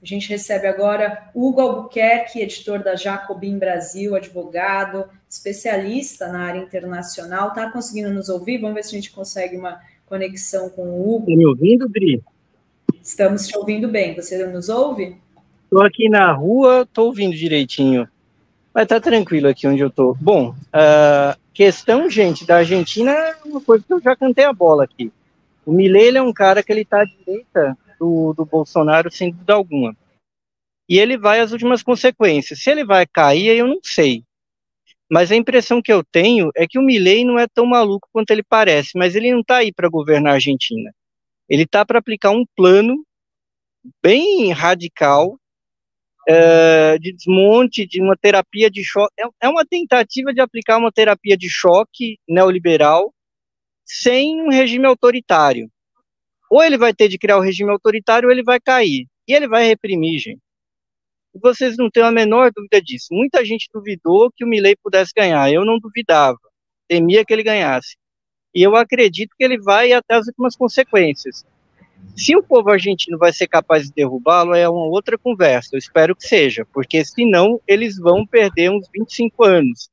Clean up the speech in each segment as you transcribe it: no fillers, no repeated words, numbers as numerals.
A gente recebe agora Hugo Albuquerque, editor da Jacobin Brasil, advogado, especialista na área internacional. Está conseguindo nos ouvir? Vamos ver se a gente consegue uma conexão com o Hugo. Está me ouvindo, Dri? Estamos te ouvindo bem. Você nos ouve? Estou aqui na rua, estou ouvindo direitinho. Mas tá tranquilo aqui onde eu estou. Bom, questão, gente, da Argentina é uma coisa que eu já cantei a bola aqui. O Milei, ele é um cara que ele está à direita do Bolsonaro, sem dúvida alguma. E ele vai às últimas consequências. Se ele vai cair, eu não sei. Mas a impressão que eu tenho é que o Milei não é tão maluco quanto ele parece, mas ele não está aí para governar a Argentina. Ele está para aplicar um plano bem radical de desmonte, de uma terapia de choque. É uma tentativa de aplicar uma terapia de choque neoliberal sem um regime autoritário. Ou ele vai ter de criar o regime autoritário ou ele vai cair. E ele vai reprimir, gente. E vocês não têm a menor dúvida disso. Muita gente duvidou que o Milei pudesse ganhar. Eu não duvidava. Temia que ele ganhasse. E eu acredito que ele vai até as últimas consequências. Se o povo argentino vai ser capaz de derrubá-lo, é uma outra conversa. Eu espero que seja, porque senão eles vão perder uns 25 anos.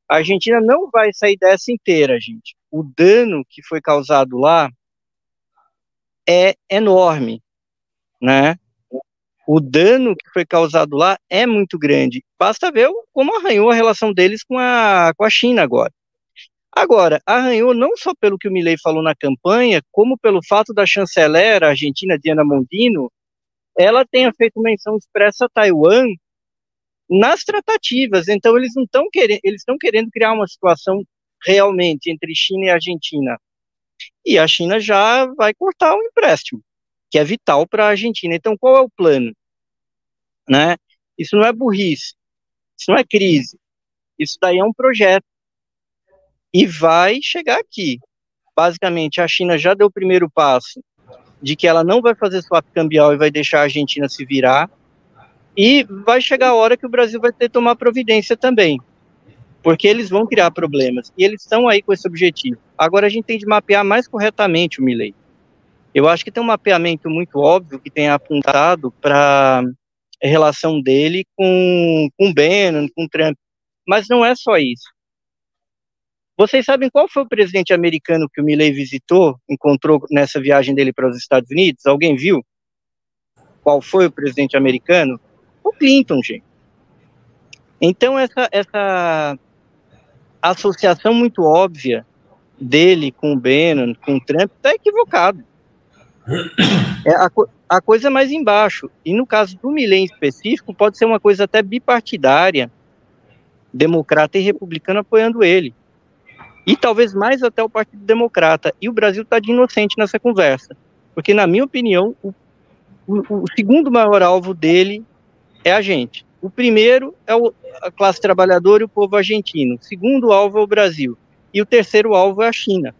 A Argentina não vai sair dessa inteira, gente. O dano que foi causado lá é enorme, né? O dano que foi causado lá é muito grande. Basta ver como arranhou a relação deles com a China agora. Agora, arranhou não só pelo que o Milei falou na campanha, como pelo fato da chanceler argentina, Diana Mondino, ela tenha feito menção expressa a Taiwan nas tratativas. Então, eles não estão querendo, eles estão querendo criar uma situação realmente entre China e Argentina. E a China já vai cortar o empréstimo, que é vital para a Argentina. Então, qual é o plano? Né? Isso não é burrice, isso não é crise, isso daí é um projeto. E vai chegar aqui. Basicamente, a China já deu o primeiro passo de que ela não vai fazer swap cambial e vai deixar a Argentina se virar. E vai chegar a hora que o Brasil vai ter que tomar providência também, porque eles vão criar problemas. E eles estão aí com esse objetivo. Agora a gente tem de mapear mais corretamente o Milei. Eu acho que tem um mapeamento muito óbvio que tem apontado para a relação dele com Bannon, com Trump. Mas não é só isso. Vocês sabem qual foi o presidente americano que o Milei visitou, encontrou nessa viagem dele para os Estados Unidos? Alguém viu? Qual foi o presidente americano? O Clinton, gente. Então, essa associação muito óbvia dele com o Bannon, com o Trump, está equivocado. É a coisa mais embaixo. E no caso do Milei em específico, pode ser uma coisa até bipartidária, democrata e republicano apoiando ele. E talvez mais até o Partido Democrata. E o Brasil está de inocente nessa conversa. Porque, na minha opinião, o segundo maior alvo dele é a gente. O primeiro é a classe trabalhadora e o povo argentino. O segundo alvo é o Brasil. E o terceiro alvo é a China.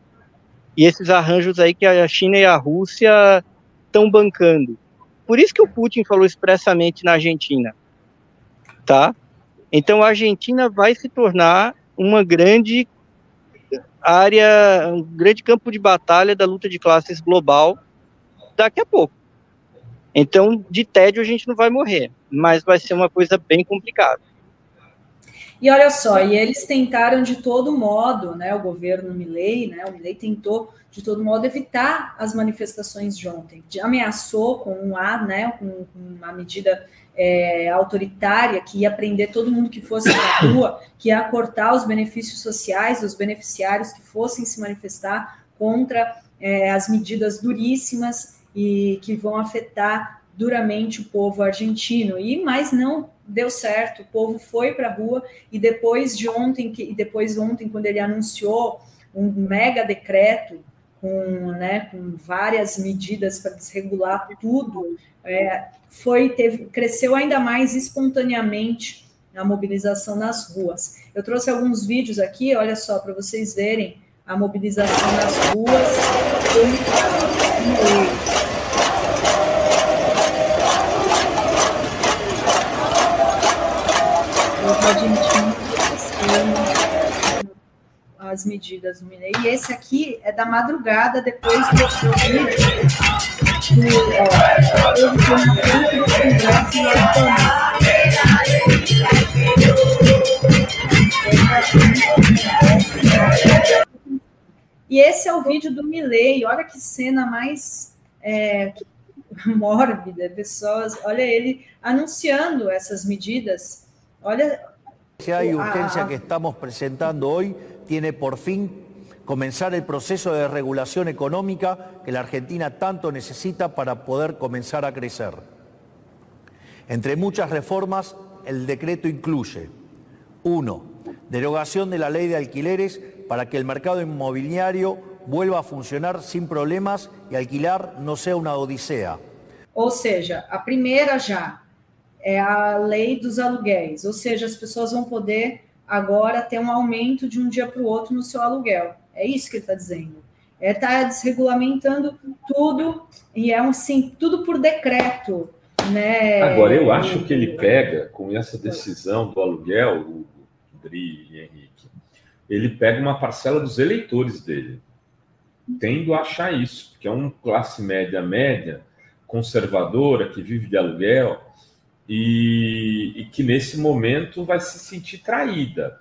E esses arranjos aí que a China e a Rússia estão bancando. Por isso que o Putin falou expressamente na Argentina. Tá? Então, a Argentina vai se tornar uma grande área, um grande campo de batalha da luta de classes global daqui a pouco. Então, de tédio a gente não vai morrer, mas vai ser uma coisa bem complicada. E olha só, e eles tentaram de todo modo, né, o governo Milei, né, o Milei tentou de todo modo evitar as manifestações de ontem, ameaçou com com uma medida autoritária que ia prender todo mundo que fosse na rua, que ia cortar os benefícios sociais dos beneficiários que fossem se manifestar contra as medidas duríssimas e que vão afetar duramente o povo argentino. Mas não deu certo, o povo foi para a rua e depois ontem, quando ele anunciou um mega decreto com várias medidas para desregular tudo, cresceu ainda mais espontaneamente a mobilização nas ruas. Eu trouxe alguns vídeos aqui, olha só, para vocês verem a mobilização nas ruas. as medidas do Milei. E esse aqui é da madrugada, depois do vídeo. E esse é o vídeo do Milei. Olha que cena mais mórbida, pessoas. Olha ele anunciando essas medidas. Olha. Si hay urgencia que estamos presentando hoy, tiene por fin comenzar el proceso de regulación económica que la Argentina tanto necesita para poder comenzar a crecer. Entre muchas reformas, el decreto incluye: 1. Derogación de la ley de alquileres para que el mercado inmobiliario vuelva a funcionar sin problemas y alquilar no sea una odisea. Ou seja, a primeira já é a lei dos aluguéis, ou seja, as pessoas vão poder agora ter um aumento de um dia para o outro no seu aluguel. É isso que ele está dizendo. Está desregulamentando tudo, e é assim, tudo por decreto. Né? Agora, eu acho que ele pega, com essa decisão do aluguel, o Dri e Henrique, ele pega uma parcela dos eleitores dele. Tendo a achar isso, porque é uma classe média, conservadora, que vive de aluguel, e que nesse momento vai se sentir traída.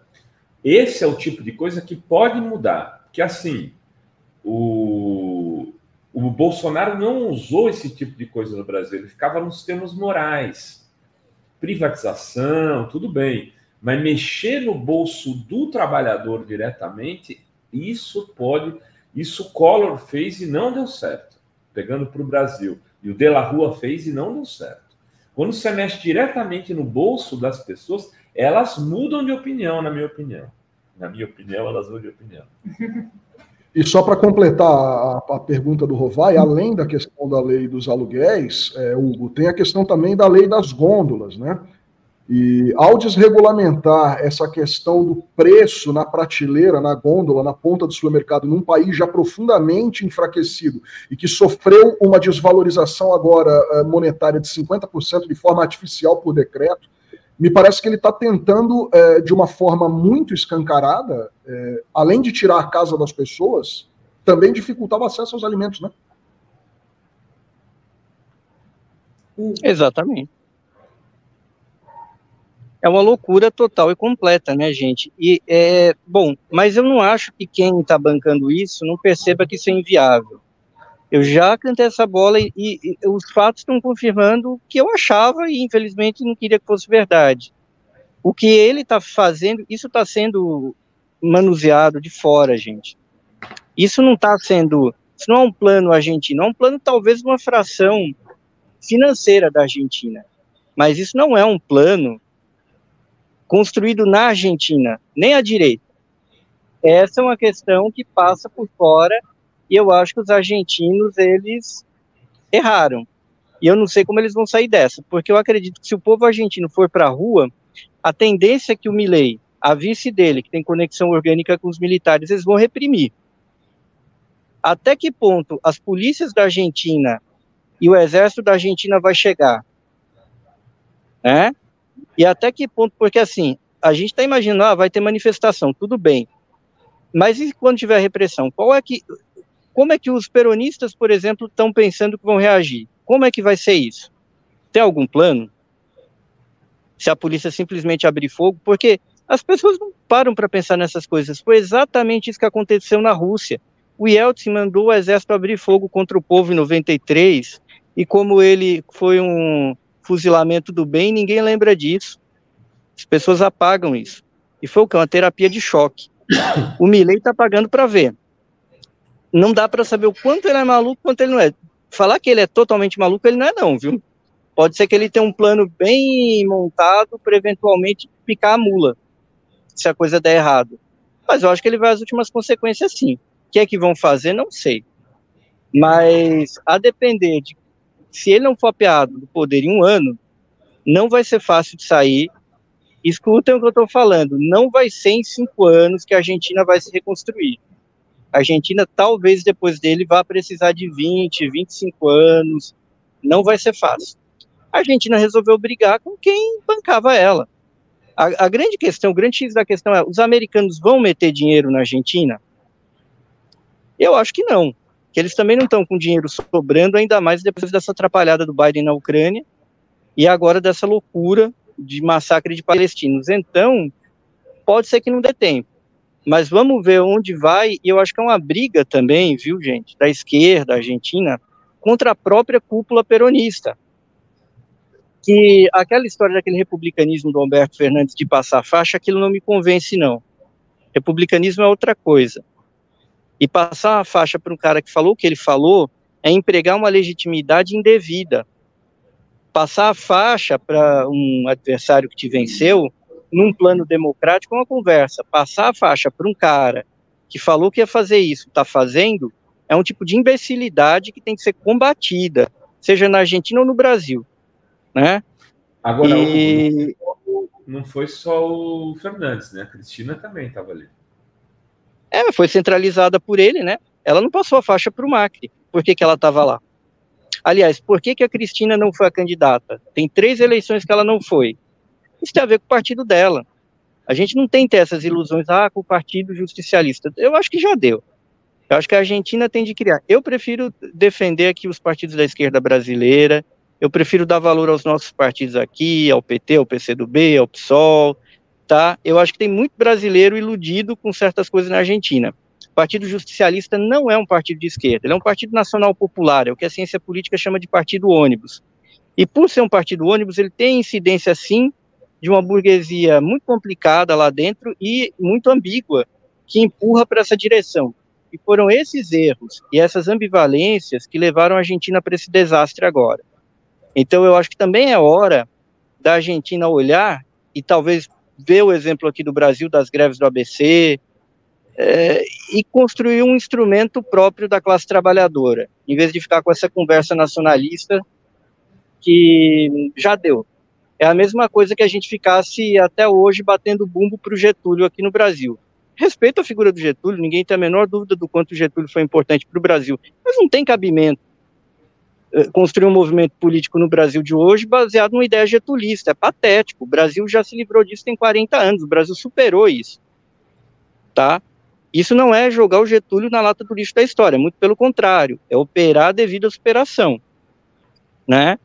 Esse é o tipo de coisa que pode mudar. Porque assim, o Bolsonaro não usou esse tipo de coisa no Brasil, ele ficava nos termos morais. Privatização, tudo bem, mas mexer no bolso do trabalhador diretamente, isso o Collor fez e não deu certo, pegando para o Brasil. E o De La Rua fez e não deu certo. Quando você mexe diretamente no bolso das pessoas, elas mudam de opinião, na minha opinião. Na minha opinião, elas mudam de opinião. E só para completar a pergunta do Rovai, além da questão da lei dos aluguéis, Hugo, tem a questão também da lei das gôndolas, né? E ao desregulamentar essa questão do preço na prateleira, na gôndola, na ponta do supermercado, num país já profundamente enfraquecido e que sofreu uma desvalorização agora monetária de 50% de forma artificial por decreto, me parece que ele está tentando, de uma forma muito escancarada, além de tirar a casa das pessoas, também dificultar o acesso aos alimentos, né? Exatamente. É uma loucura total e completa, né, gente? E bom, mas eu não acho que quem está bancando isso não perceba que isso é inviável. Eu já cantei essa bola e os fatos estão confirmando o que eu achava e, infelizmente, não queria que fosse verdade. O que ele está fazendo, isso está sendo manuseado de fora, gente. Isso não está sendo... Isso não é um plano argentino, é um plano talvez uma fração financeira da Argentina. Mas isso não é um plano construído na Argentina, nem à direita. Essa é uma questão que passa por fora e eu acho que os argentinos, eles erraram. E eu não sei como eles vão sair dessa, porque eu acredito que se o povo argentino for para a rua, a tendência é que o Milei, a vice dele, que tem conexão orgânica com os militares, eles vão reprimir. Até que ponto as polícias da Argentina e o exército da Argentina vai chegar? Né? E até que ponto, porque assim, a gente está imaginando, vai ter manifestação, tudo bem, mas e quando tiver repressão? Como é que os peronistas, por exemplo, estão pensando que vão reagir? Como é que vai ser isso? Tem algum plano? Se a polícia simplesmente abrir fogo? Porque as pessoas não param para pensar nessas coisas. Foi exatamente isso que aconteceu na Rússia. O Yeltsin mandou o exército abrir fogo contra o povo em 93, e como ele foi um fuzilamento do bem, ninguém lembra disso. As pessoas apagam isso. E foi o que? Uma terapia de choque. O Milei está pagando para ver. Não dá para saber o quanto ele é maluco, quanto ele não é. Falar que ele é totalmente maluco, ele não é não, viu? Pode ser que ele tenha um plano bem montado para eventualmente picar a mula, se a coisa der errado. Mas eu acho que ele vai às últimas consequências sim. O que é que vão fazer, não sei. Mas a depender de se ele não for apeado do poder em um ano, não vai ser fácil de sair. Escutem o que eu estou falando. Não vai ser em 5 anos que a Argentina vai se reconstruir. A Argentina, talvez depois dele, vá precisar de 20, 25 anos. Não vai ser fácil. A Argentina resolveu brigar com quem bancava ela. A grande questão, o grande X da questão é, os americanos vão meter dinheiro na Argentina? Eu acho que não, que eles também não estão com dinheiro sobrando, ainda mais depois dessa atrapalhada do Biden na Ucrânia, e agora dessa loucura de massacre de palestinos. Então, pode ser que não dê tempo, mas vamos ver onde vai, e eu acho que é uma briga também, viu, gente, da esquerda argentina, contra a própria cúpula peronista. Que aquela história daquele republicanismo do Alberto Fernandes de passar a faixa, aquilo não me convence, não. Republicanismo é outra coisa. E passar a faixa para um cara que falou o que ele falou é empregar uma legitimidade indevida. Passar a faixa para um adversário que te venceu, num plano democrático, é uma conversa. Passar a faixa para um cara que falou que ia fazer isso, está fazendo, é um tipo de imbecilidade que tem que ser combatida, seja na Argentina ou no Brasil. Né? Agora, não foi só o Fernandes, né? A Cristina também estava ali. Foi centralizada por ele, né? Ela não passou a faixa para o Macri. Por que ela estava lá? Aliás, por que a Cristina não foi a candidata? Tem 3 eleições que ela não foi. Isso tem a ver com o partido dela. A gente não tem que ter essas ilusões, com o partido justicialista. Eu acho que já deu. Eu acho que a Argentina tem de criar. Eu prefiro defender aqui os partidos da esquerda brasileira. Eu prefiro dar valor aos nossos partidos aqui, ao PT, ao PCdoB, ao PSOL, tá? Eu acho que tem muito brasileiro iludido com certas coisas na Argentina. O Partido Justicialista não é um partido de esquerda, ele é um partido nacional popular, é o que a ciência política chama de partido ônibus. E por ser um partido ônibus, ele tem incidência, sim, de uma burguesia muito complicada lá dentro e muito ambígua, que empurra para essa direção. E foram esses erros e essas ambivalências que levaram a Argentina para esse desastre agora. Então, eu acho que também é hora da Argentina olhar e talvez ver o exemplo aqui do Brasil, das greves do ABC, e construir um instrumento próprio da classe trabalhadora, em vez de ficar com essa conversa nacionalista que já deu. É a mesma coisa que a gente ficasse até hoje batendo bumbo para o Getúlio aqui no Brasil. Respeito a figura do Getúlio, ninguém tem a menor dúvida do quanto o Getúlio foi importante para o Brasil, mas não tem cabimento construir um movimento político no Brasil de hoje baseado numa ideia getulista. É patético. O Brasil já se livrou disso tem 40 anos. O Brasil superou isso. Tá? Isso não é jogar o Getúlio na lata do lixo da história. Muito pelo contrário. É operar devido à superação. Né?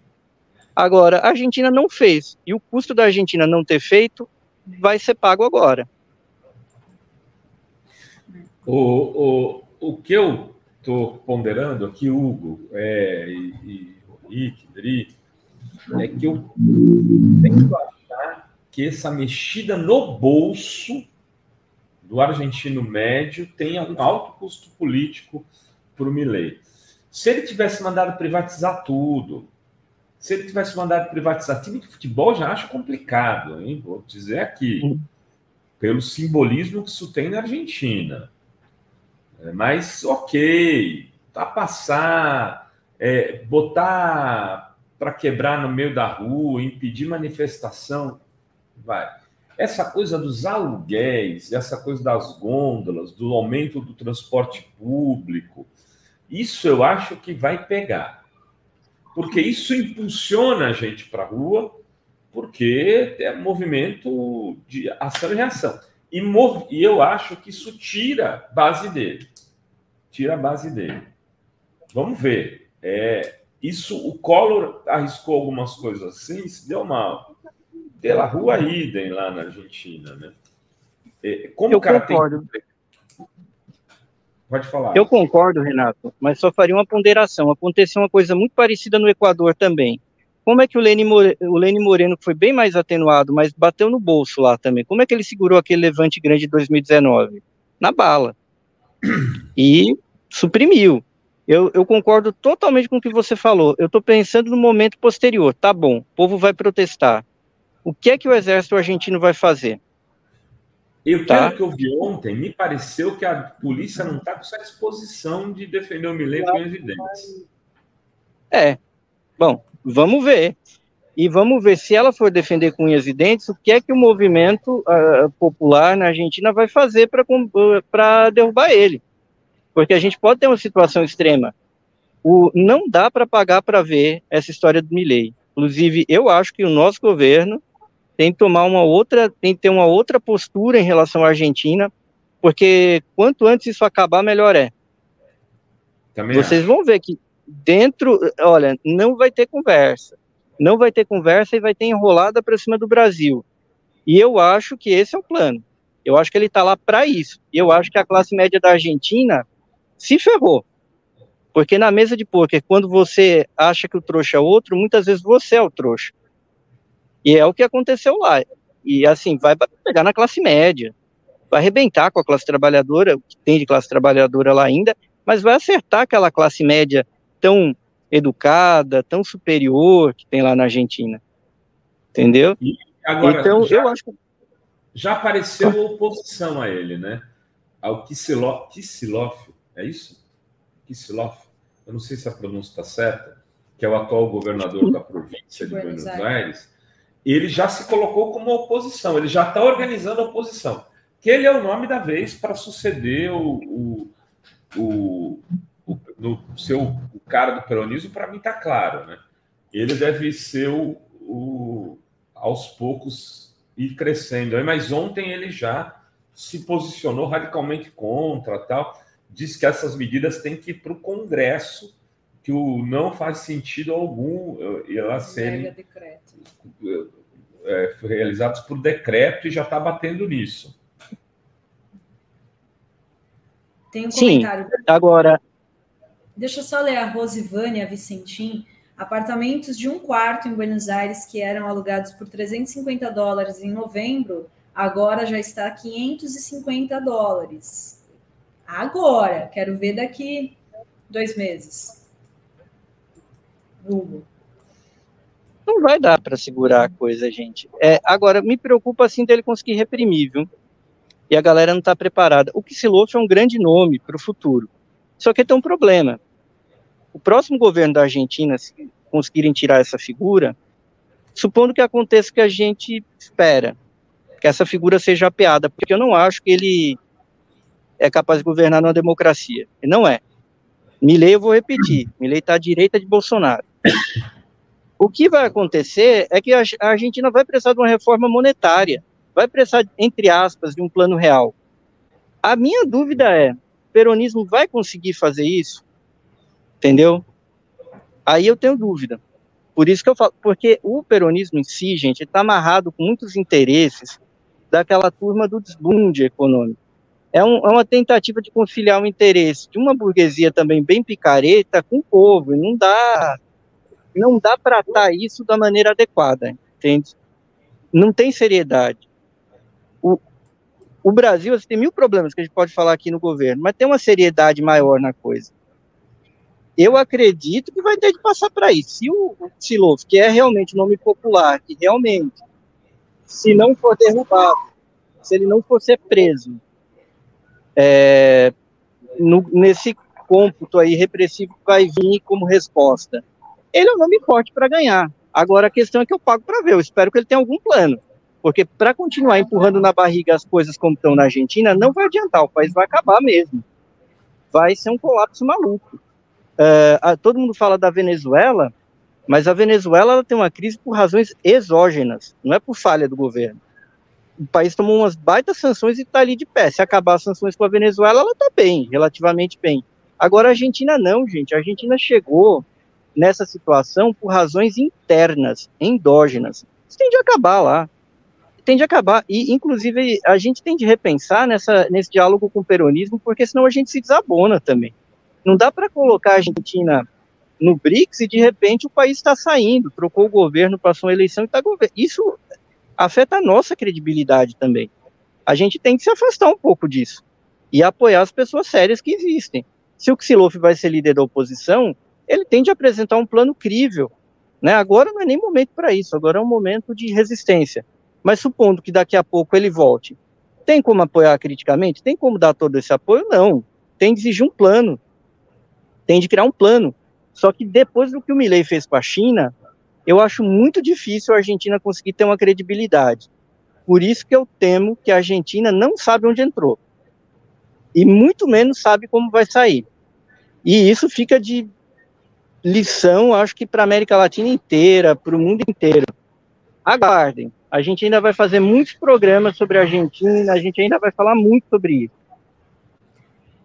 Agora, a Argentina não fez. E o custo da Argentina não ter feito vai ser pago agora. O que eu estou ponderando aqui, Hugo, e Rick, Dri, é que eu tento achar que essa mexida no bolso do argentino médio tenha um alto custo político para o Milei. Se ele tivesse mandado privatizar tudo, se ele tivesse mandado privatizar time de futebol, já acho complicado, hein? Vou dizer aqui, pelo simbolismo que isso tem na Argentina. Mas, ok, tá passar, botar para quebrar no meio da rua, impedir manifestação, vai. Essa coisa dos aluguéis, essa coisa das gôndolas, do aumento do transporte público, isso eu acho que vai pegar. Porque isso impulsiona a gente para a rua, porque é movimento de ação e reação. E eu acho que isso tira a base dele. Tira a base dele. Vamos ver. O Collor arriscou algumas coisas assim, se deu mal. Pela rua idem lá na Argentina, né? Como eu concordo. Pode falar. Eu concordo, Renato, mas só faria uma ponderação. Aconteceu uma coisa muito parecida no Equador também. Como é que o Lenin Moreno, que foi bem mais atenuado, mas bateu no bolso lá também, como é que ele segurou aquele levante grande de 2019? Na bala. E suprimiu. Eu concordo totalmente com o que você falou. Eu estou pensando no momento posterior. Tá bom, o povo vai protestar. O que é que o exército argentino vai fazer? Pelo que eu vi ontem, me pareceu que a polícia não está com essa disposição de defender o Milei com evidências. Bom, vamos ver. E vamos ver se ela for defender com unhas e dentes, o que é que o movimento popular na Argentina vai fazer para derrubar ele. Porque a gente pode ter uma situação extrema. Não dá para pagar para ver essa história do Milei. Inclusive, eu acho que o nosso governo tem que ter uma outra postura em relação à Argentina, porque quanto antes isso acabar, melhor é. Também Vocês vão ver que olha, não vai ter conversa e vai ter enrolada para cima do Brasil. E eu acho que esse é o plano. Eu acho que ele está lá para isso. E eu acho que a classe média da Argentina se ferrou. Porque na mesa de pôquer, quando você acha que o trouxa é outro, muitas vezes você é o trouxa. E é o que aconteceu lá. E assim, vai pegar na classe média, vai arrebentar com a classe trabalhadora, o que tem de classe trabalhadora lá ainda, mas vai acertar aquela classe média tão educada, tão superior que tem lá na Argentina. Entendeu? E agora, então, eu acho que... já apareceu oposição a ele, né? Ao Kicillof, é isso? Kicillof? Eu não sei se a pronúncia está certa, que é o atual governador da província de Buenos Aires. Ele já se colocou como oposição, ele já está organizando a oposição, que ele é o nome da vez para suceder o cara do peronismo. Para mim está claro, né? Ele deve ser aos poucos ir crescendo. Mas ontem ele já se posicionou radicalmente contra, tal, diz que essas medidas têm que ir para o Congresso, que não faz sentido algum elas serem realizadas por decreto, e já está batendo nisso. Tem um comentário. Sim, agora... Deixa eu só ler a Rosivânia Vicentim. Apartamentos de 1 quarto em Buenos Aires que eram alugados por $350 em novembro, agora já está a $550. Agora, quero ver daqui 2 meses. Google. Não vai dar para segurar a coisa, gente. Agora, me preocupa assim dele conseguir reprimir, viu? E a galera não está preparada. O Kicillof é um grande nome para o futuro. Só que tem um problema. O próximo governo da Argentina, se conseguirem tirar essa figura, supondo que aconteça o que a gente espera, que essa figura seja apeada, porque eu não acho que ele é capaz de governar numa democracia. Ele não é. Milei, eu vou repetir, Milei está à direita de Bolsonaro. O que vai acontecer é que a Argentina vai precisar de uma reforma monetária, vai precisar, entre aspas, de um plano real. A minha dúvida é, o peronismo vai conseguir fazer isso? Entendeu? Aí eu tenho dúvida. Por isso que eu falo, porque o peronismo em si, gente, está amarrado com muitos interesses daquela turma do desbunde econômico. É uma tentativa de conciliar o interesse de uma burguesia também bem picareta com o povo, e não dá para tratar isso da maneira adequada, entende? Não tem seriedade. O Brasil, assim, tem 1000 problemas que a gente pode falar aqui no governo, mas tem uma seriedade maior na coisa. Eu acredito que vai ter que passar para isso. Se o Kicillof, que é realmente um nome popular, que realmente, se não for derrubado, se ele não for ser preso, nesse cômputo aí repressivo que vai vir como resposta, ele é um nome forte para ganhar. Agora a questão é que eu pago para ver, eu espero que ele tenha algum plano, porque para continuar empurrando na barriga as coisas como estão na Argentina, não vai adiantar, o país vai acabar mesmo, vai ser um colapso maluco. Todo mundo fala da Venezuela, mas a Venezuela ela tem uma crise por razões exógenas, não é por falha do governo. O país tomou umas baitas sanções e está ali de pé. Se acabar as sanções com a Venezuela, ela está bem, relativamente bem. Agora a Argentina não, gente. A Argentina chegou nessa situação por razões internas, endógenas. Isso tem de acabar lá. Tem de acabar. E, inclusive, a gente tem de repensar nesse diálogo com o peronismo, porque senão a gente se desabona também. Não dá para colocar a Argentina no BRICS e, de repente, o país está saindo, trocou o governo, passou uma eleição e está governo. Isso afeta a nossa credibilidade também. A gente tem que se afastar um pouco disso e apoiar as pessoas sérias que existem. Se o Kicillof vai ser líder da oposição, ele tem de apresentar um plano crível, né? Agora não é nem momento para isso, agora é um momento de resistência. Mas supondo que daqui a pouco ele volte, tem como apoiar criticamente? Tem como dar todo esse apoio? Não. Tem de exigir um plano. Tem de criar um plano. Só que depois do que o Milei fez com a China, eu acho muito difícil a Argentina conseguir ter uma credibilidade. Por isso que eu temo que a Argentina não sabe onde entrou. E muito menos sabe como vai sair. E isso fica de lição, acho que para a América Latina inteira, para o mundo inteiro. Aguardem. A gente ainda vai fazer muitos programas sobre a Argentina, a gente ainda vai falar muito sobre isso.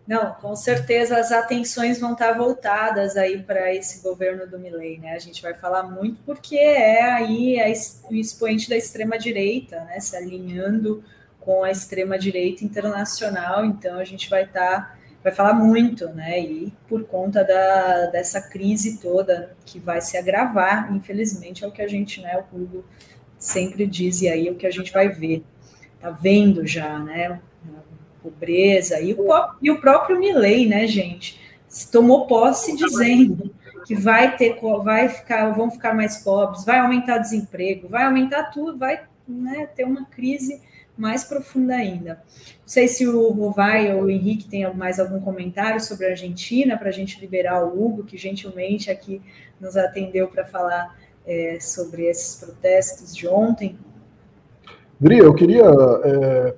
Não, com certeza as atenções vão estar voltadas aí para esse governo do Milei, né? A gente vai falar muito porque é aí o expoente da extrema-direita, né? Se alinhando com a extrema-direita internacional, então a gente vai falar muito, né? E por conta dessa crise toda que vai se agravar, infelizmente, é o que a gente, né? O Hugo sempre diz, e aí é o que a gente vai ver. Tá vendo já, né? Pobreza, e o próprio Milei, né, gente, tomou posse dizendo que vão ficar mais pobres, vai aumentar o desemprego, vai aumentar tudo, vai, né, ter uma crise mais profunda ainda. Não sei se o Rovai ou o Henrique tem mais algum comentário sobre a Argentina, para a gente liberar o Hugo, que gentilmente aqui nos atendeu para falar sobre esses protestos de ontem. Dri, eu queria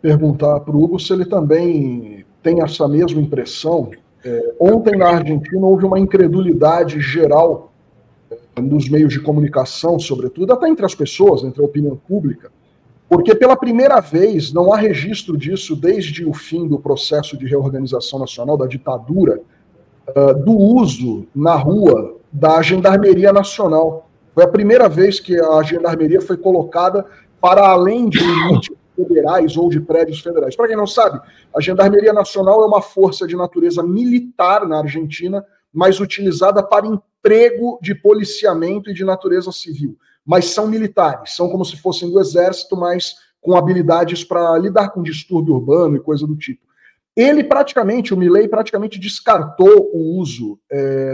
perguntar para o Hugo se ele também tem essa mesma impressão. Ontem na Argentina houve uma incredulidade geral nos meios de comunicação, sobretudo, até entre as pessoas, entre a opinião pública, porque pela primeira vez, não há registro disso desde o fim do processo de reorganização nacional, da ditadura, do uso na rua da Gendarmeria Nacional. Foi a primeira vez que a Gendarmeria foi colocada para além de limites federais ou de prédios federais. Para quem não sabe, a Gendarmeria Nacional é uma força de natureza militar na Argentina, mas utilizada para emprego de policiamento e de natureza civil. Mas são militares, são como se fossem do exército, mas com habilidades para lidar com distúrbio urbano e coisa do tipo. O Milei praticamente descartou o uso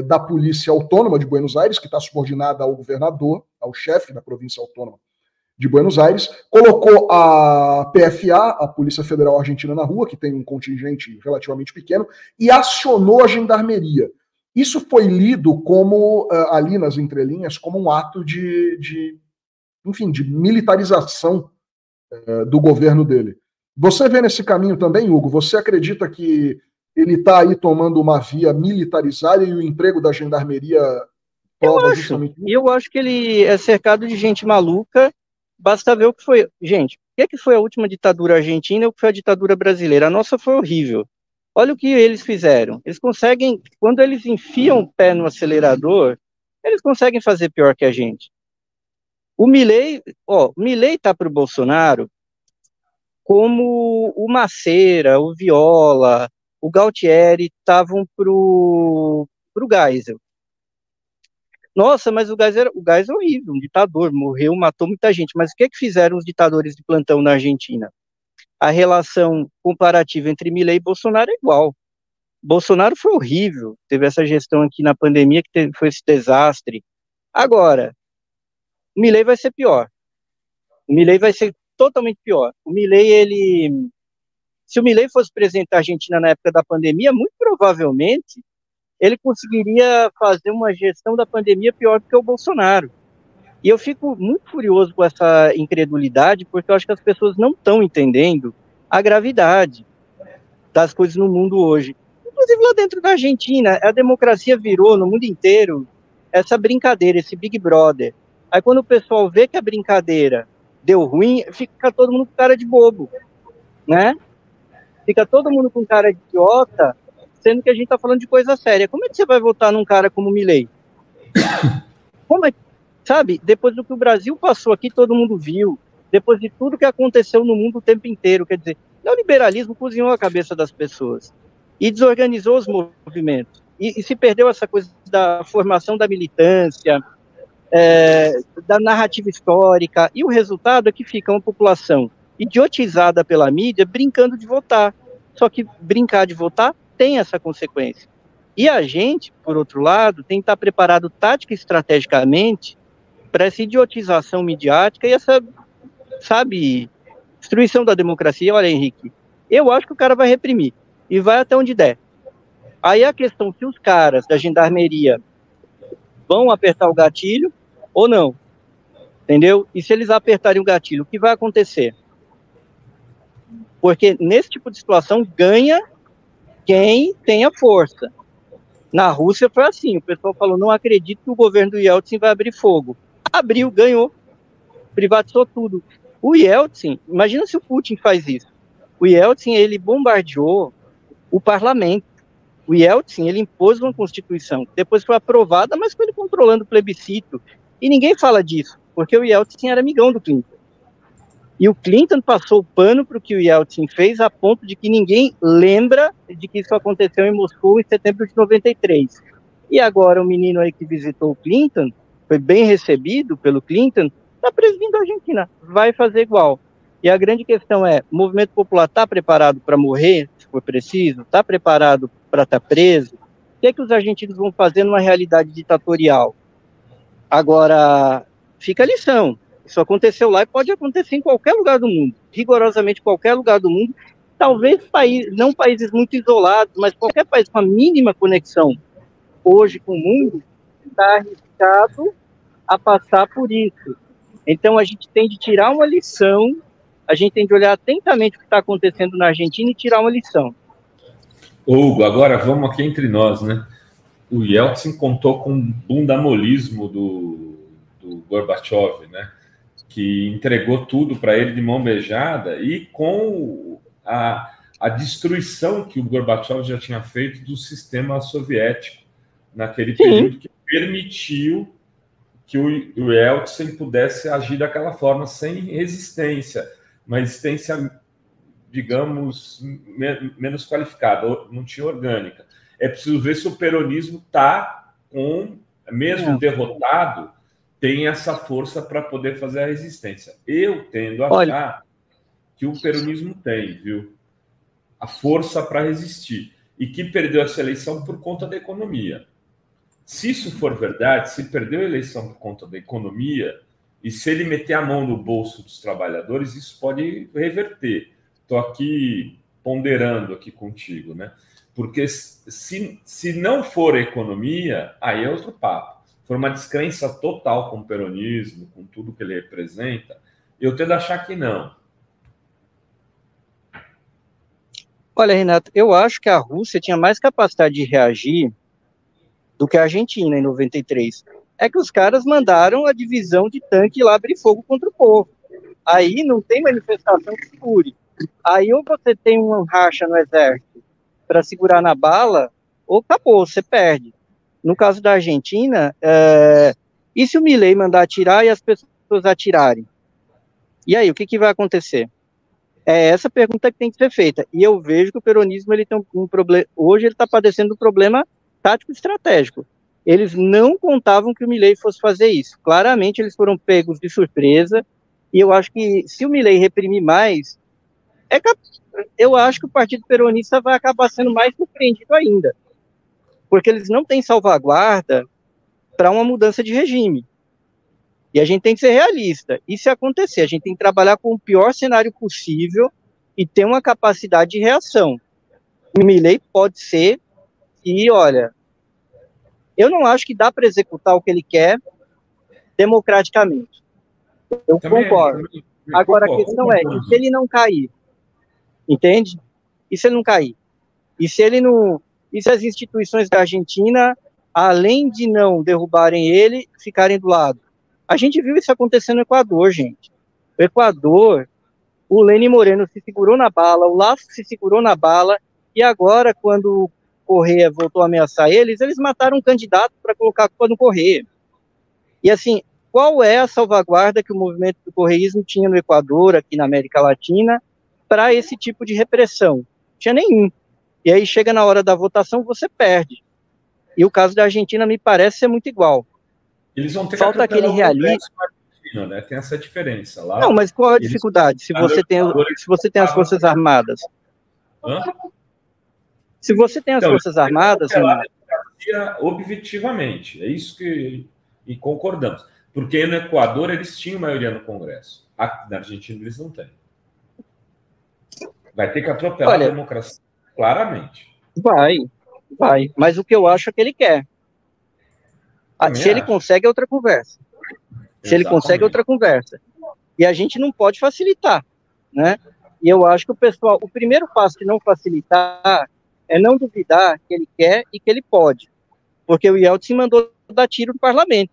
da Polícia Autônoma de Buenos Aires, que está subordinada ao governador, ao chefe da província autônoma de Buenos Aires, colocou a PFA, a Polícia Federal Argentina, na rua, que tem um contingente relativamente pequeno, e acionou a Gendarmeria. Isso foi lido como, ali nas entrelinhas, como um ato de militarização do governo dele. Você vê nesse caminho também, Hugo? Você acredita que ele está aí tomando uma via militarizada e o emprego da Gendarmeria prova justamente isso? Eu acho que ele é cercado de gente maluca. Basta ver o que foi. Gente, o que foi a última ditadura argentina e o que foi a ditadura brasileira? A nossa foi horrível. Olha o que eles fizeram. Eles conseguem, quando eles enfiam o pé no acelerador, eles conseguem fazer pior que a gente. O Milei tá para o Bolsonaro como o Macera, o Viola, o Galtieri estavam pro Geisel. Nossa, mas o Geisel é horrível, um ditador, morreu, matou muita gente. Mas o que fizeram os ditadores de plantão na Argentina? A relação comparativa entre Milei e Bolsonaro é igual. Bolsonaro foi horrível, teve essa gestão aqui na pandemia que foi esse desastre. Agora, o Milei vai ser pior. O Milei vai ser totalmente pior. O Milei, se o Milei fosse presidente da Argentina na época da pandemia, muito provavelmente ele conseguiria fazer uma gestão da pandemia pior do que o Bolsonaro. E eu fico muito furioso com essa incredulidade, porque eu acho que as pessoas não estão entendendo a gravidade das coisas no mundo hoje. Inclusive lá dentro da Argentina, a democracia virou no mundo inteiro essa brincadeira, esse Big Brother. Aí quando o pessoal vê que a brincadeira deu ruim, fica todo mundo com cara de bobo, né? Fica todo mundo com cara de idiota, sendo que a gente está falando de coisa séria. Como é que você vai votar num cara como o Milei? Como é, sabe, depois do que o Brasil passou aqui, todo mundo viu, depois de tudo que aconteceu no mundo o tempo inteiro, quer dizer, o neoliberalismo cozinhou a cabeça das pessoas e desorganizou os movimentos, e se perdeu essa coisa da formação da militância, da narrativa histórica, e o resultado é que fica uma população idiotizada pela mídia brincando de votar, só que brincar de votar tem essa consequência. E a gente, por outro lado, tem que estar preparado tática e estrategicamente para essa idiotização midiática e essa, sabe, destruição da democracia. Olha, Henrique, eu acho que o cara vai reprimir e vai até onde der. Aí a questão se os caras da Gendarmeria vão apertar o gatilho ou não, entendeu? E se eles apertarem o gatilho, o que vai acontecer? Porque nesse tipo de situação ganha quem tem a força. Na Rússia foi assim, o pessoal falou, não acredito que o governo do Yeltsin vai abrir fogo. Abriu, ganhou, privatizou tudo. O Yeltsin, imagina se o Putin faz isso. O Yeltsin, ele bombardeou o parlamento. O Yeltsin, ele impôs uma constituição, depois foi aprovada, mas foi ele controlando o plebiscito. E ninguém fala disso, porque o Yeltsin era amigão do Clinton. E o Clinton passou o pano para o que o Yeltsin fez, a ponto de que ninguém lembra de que isso aconteceu em Moscou em setembro de 93. E agora o menino aí que visitou o Clinton, foi bem recebido pelo Clinton, está presidindo a Argentina, vai fazer igual. E a grande questão é, o movimento popular está preparado para morrer, se for preciso? Está preparado para estar preso? O que é que os argentinos vão fazer numa realidade ditatorial? Agora, fica a lição. Isso aconteceu lá e pode acontecer em qualquer lugar do mundo, rigorosamente qualquer lugar do mundo. Talvez não países muito isolados, mas qualquer país com a mínima conexão hoje com o mundo está arriscado a passar por isso. Então, a gente tem de tirar uma lição, a gente tem de olhar atentamente o que está acontecendo na Argentina e tirar uma lição. Hugo, agora vamos aqui entre nós, né? O Yeltsin contou com o bundamolismo do Gorbachev, né? Que entregou tudo para ele de mão beijada e com a destruição que o Gorbachev já tinha feito do sistema soviético naquele período, que permitiu que o Yeltsin pudesse agir daquela forma, sem resistência, uma resistência, digamos, menos qualificada, não tinha orgânica. É preciso ver se o peronismo está mesmo derrotado, tem essa força para poder fazer a resistência. Eu tendo a achar que o peronismo tem, viu? A força para resistir. E que perdeu essa eleição por conta da economia. Se isso for verdade, se perdeu a eleição por conta da economia, e se ele meter a mão no bolso dos trabalhadores, isso pode reverter. Estou aqui ponderando aqui contigo, né? Porque se não for economia, aí é outro papo. For uma descrença total com o peronismo, com tudo que ele representa, eu tendo a achar que não. Olha, Renato, eu acho que a Rússia tinha mais capacidade de reagir do que a Argentina em 93. É que os caras mandaram a divisão de tanque lá abrir fogo contra o povo. Aí não tem manifestação que segure. Aí ou você tem uma racha no exército para segurar na bala, ou acabou, você perde. No caso da Argentina, e se o Milei mandar atirar e as pessoas atirarem? E aí, o que vai acontecer? É essa pergunta que tem que ser feita. E eu vejo que o peronismo ele tem um problema. Hoje ele está padecendo um problema tático estratégico. Eles não contavam que o Milei fosse fazer isso. Claramente eles foram pegos de surpresa. E eu acho que se o Milei reprimir mais, eu acho que o Partido Peronista vai acabar sendo mais surpreendido ainda. Porque eles não têm salvaguarda para uma mudança de regime. E a gente tem que ser realista. E se acontecer, a gente tem que trabalhar com o pior cenário possível e ter uma capacidade de reação. O Milei pode ser que, olha, eu não acho que dá para executar o que ele quer democraticamente. Eu concordo. Agora, a questão é, e se ele não cair? Entende? E se ele não cair? E se ele não... E se as instituições da Argentina, além de não derrubarem ele, ficarem do lado? A gente viu isso acontecer no Equador, gente. O Equador, o Lenín Moreno se segurou na bala, o Lasso se segurou na bala, e agora, quando o Correa voltou a ameaçar eles mataram um candidato para colocar a culpa no Correa. E assim, qual é a salvaguarda que o movimento do correísmo tinha no Equador, aqui na América Latina, para esse tipo de repressão? Não tinha nenhum. E aí chega na hora da votação, você perde. E o caso da Argentina me parece ser muito igual. Eles vão ter falta aquele realismo, né? Tem essa diferença lá. Não, mas qual é a dificuldade? Se você tem as Forças Armadas. Hã? Se você tem as Forças Armadas, objetivamente, é isso que e concordamos. Porque no Equador eles tinham maioria no Congresso. Na Argentina eles não têm. Vai ter que atropelar a democracia, claramente. Vai. Mas o que eu acho é que ele quer. Se ele consegue, é outra conversa. Se ele consegue, é outra conversa. E a gente não pode facilitar, né? E eu acho que o primeiro passo de não facilitar é não duvidar que ele quer e que ele pode. Porque o Yeltsin mandou dar tiro no parlamento.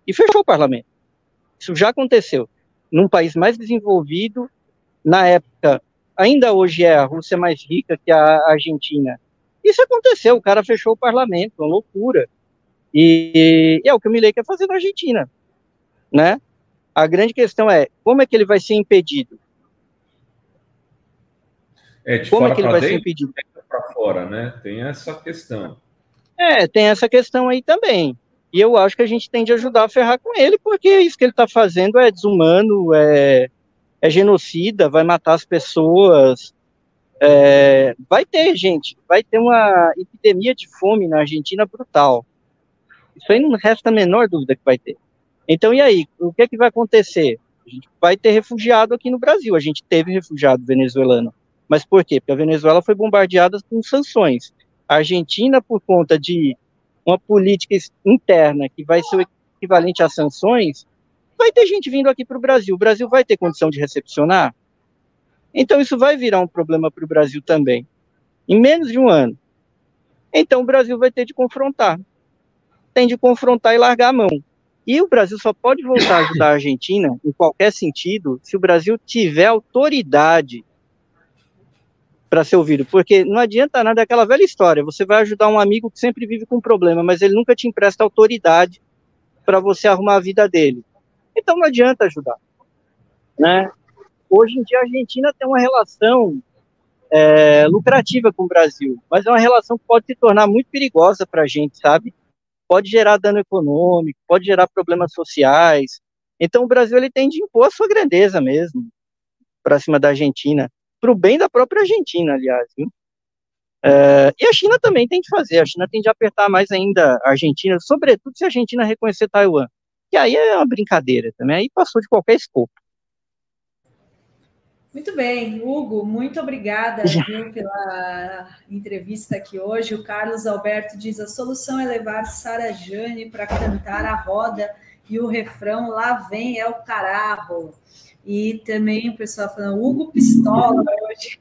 E fechou o parlamento. Isso já aconteceu. num país mais desenvolvido, na época, ainda hoje a Rússia mais rica que a Argentina. Isso aconteceu, o cara fechou o parlamento, uma loucura. E é o que o Milei quer fazer na Argentina, né? A grande questão é, como é que ele vai ser impedido? Como é que ele vai ser impedido? Para fora, né? Tem essa questão. Tem essa questão aí também. E eu acho que a gente tem de ajudar a ferrar com ele, porque isso que ele está fazendo é desumano, é genocida, vai matar as pessoas. Vai ter uma epidemia de fome na Argentina brutal. Isso aí não resta a menor dúvida que vai ter. Então, e aí? O que é que vai acontecer? A gente vai ter refugiado aqui no Brasil. A gente teve refugiado venezuelano. Mas por quê? Porque a Venezuela foi bombardeada com sanções. A Argentina, por conta de uma política interna que vai ser o equivalente a sanções, vai ter gente vindo aqui para o Brasil. O Brasil vai ter condição de recepcionar? Então, isso vai virar um problema para o Brasil também. Em menos de um ano. Então, o Brasil vai ter de confrontar. Tem de confrontar e largar a mão. E o Brasil só pode voltar a ajudar a Argentina, em qualquer sentido, se o Brasil tiver autoridade para ser ouvido, porque não adianta nada, é aquela velha história, você vai ajudar um amigo que sempre vive com problema, mas ele nunca te empresta autoridade para você arrumar a vida dele. Então não adianta ajudar, né? Hoje em dia a Argentina tem uma relação lucrativa com o Brasil, mas é uma relação que pode se tornar muito perigosa para a gente, sabe? Pode gerar dano econômico, pode gerar problemas sociais. Então o Brasil ele tem de impor a sua grandeza mesmo para cima da Argentina, para o bem da própria Argentina, aliás. Viu? E a China também tem de fazer, a China tem de apertar mais ainda a Argentina, sobretudo se a Argentina reconhecer Taiwan, que aí é uma brincadeira também, aí passou de qualquer escopo. Muito bem, Hugo, muito obrigada, viu, pela entrevista aqui hoje. O Carlos Alberto diz, a solução é levar Sara Jane para cantar a roda e o refrão lá vem é o cararro. E também o pessoal falando, Hugo pistola hoje,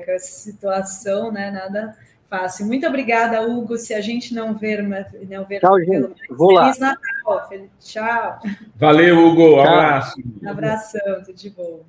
com essa situação, né, nada fácil. Muito obrigada, Hugo, se a gente não ver tchau, gente. Vou Feliz lá. Natal, tchau. Valeu, Hugo, abraço. Abração, tudo de bom.